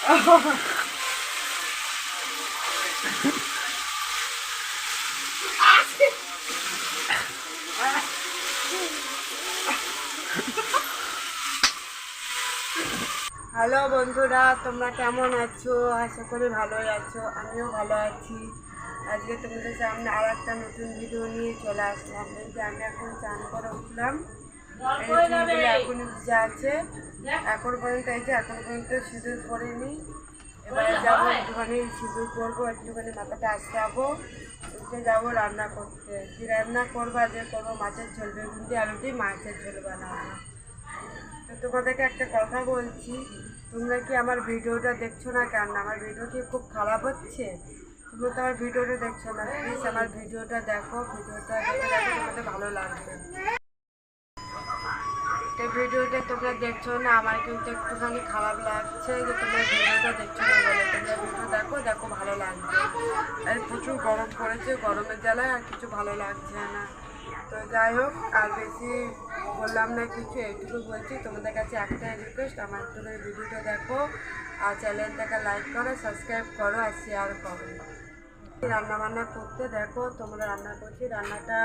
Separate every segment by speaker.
Speaker 1: Hello বন্ধুরা, তোমরা কেমন আছো? আশা করি ভালোই আছো। আমিও ভালো আছি। আজকে তোমাদের সামনে আর একটা নতুন ভিডিও নিয়ে চলে আসলাম। এই যে আমি এখন চান করে উঠলাম, এখন যা আছে এখন পর্যন্ত সিঁদুর পরিনি। এবারে যাবো একটুখানি সিঁদুর করবো, একটুখানি মাথাটা আসতে উঠে যাবো রান্না করতে। কি রান্না করবো? আজকে করবো মাছের ঝোল, বেগুন দিয়ে আলু দিয়ে মাছের ঝোল বানাবো। তো তোমাদেরকে একটা কথা বলছি, তোমরা কি আমার ভিডিওটা দেখছো না কেন? আমার ভিডিও কি খুব খারাপ হচ্ছে? তোমরা তো আমার ভিডিওটা দেখছো না। প্লিজ আমার ভিডিওটা দেখো, ভিডিওটা দেখে তোমাদের ভালো লাগবে। তো ভিডিওটা তোমরা দেখছো না, আমার কিন্তু একটুখানি খারাপ লাগছে যে তোমরা ভিডিওটা দেখছো না বলে। তোমরা ভিডিও দেখো ভালো লাগবে। আর প্রচুর গরম পড়েছে, গরমের জ্বালায় আর কিছু ভালো লাগছে না। তো যাই হোক, আর বেশি বললাম না কিছু, এইটুকু বলছি তোমাদের কাছে একটাই রিকোয়েস্ট, আমার একটু ভিডিওটা দেখো আর চ্যানেলটাকে লাইক করো, সাবস্ক্রাইব করো আর শেয়ার করো। রান্নাবান্না করতে দেখো, তোমরা রান্না করছি, রান্নাটা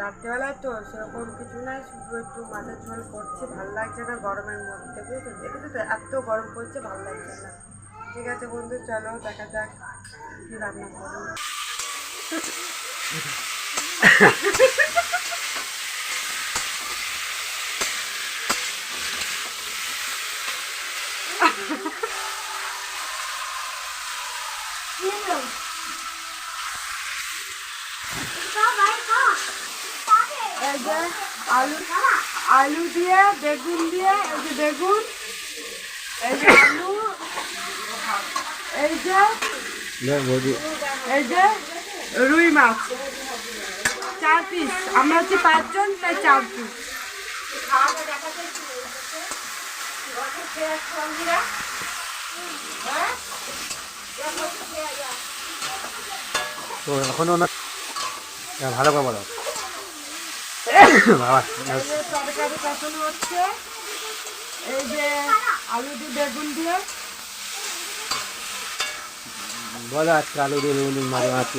Speaker 1: রাত্রেবেলায় তো সেরকম কিছু নাই, শুধু একটু মাছের ঝোল করছি। ভালো লাগছে না গরমের মধ্যে, বুঝেছো? দেখেছো তো এত গরম পড়ছে, ভালো লাগছে না। ঠিক আছে বন্ধু, চলো দেখা যাক কি রান্না করো। এই যে আলু দিয়ে বেগুন দিয়ে, এই যে বেগুন, এই যে আলু, এই যে রুই মাছ 4 পিস। আমরা হচ্ছে 5 জন, তাই 4 পিস।
Speaker 2: তো এখনো না ভালো করে বলো। বাবা
Speaker 1: তরকারি কষানো হচ্ছে, এই যে আলু দিয়ে বেগুন দিয়ে।
Speaker 2: বলো আজকে আলু দিয়ে বেগুন মাছ বানাচ্ছি।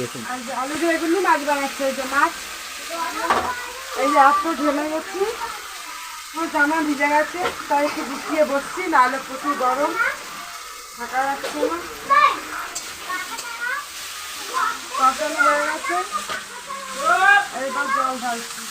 Speaker 1: আলু দিয়ে বেগুন দিয়ে মাছ বানাচ্ছে। এই যে মাছ, এই যে এত ঢেলে গেছি, আমার জামা ভিজে গেছে, তাই একটু গুছিয়ে বসছি, নাহলে প্রচুর গরম, থাকা যাচ্ছে না। কষানো হয়ে গেছে, এইবার জল ঢালছি।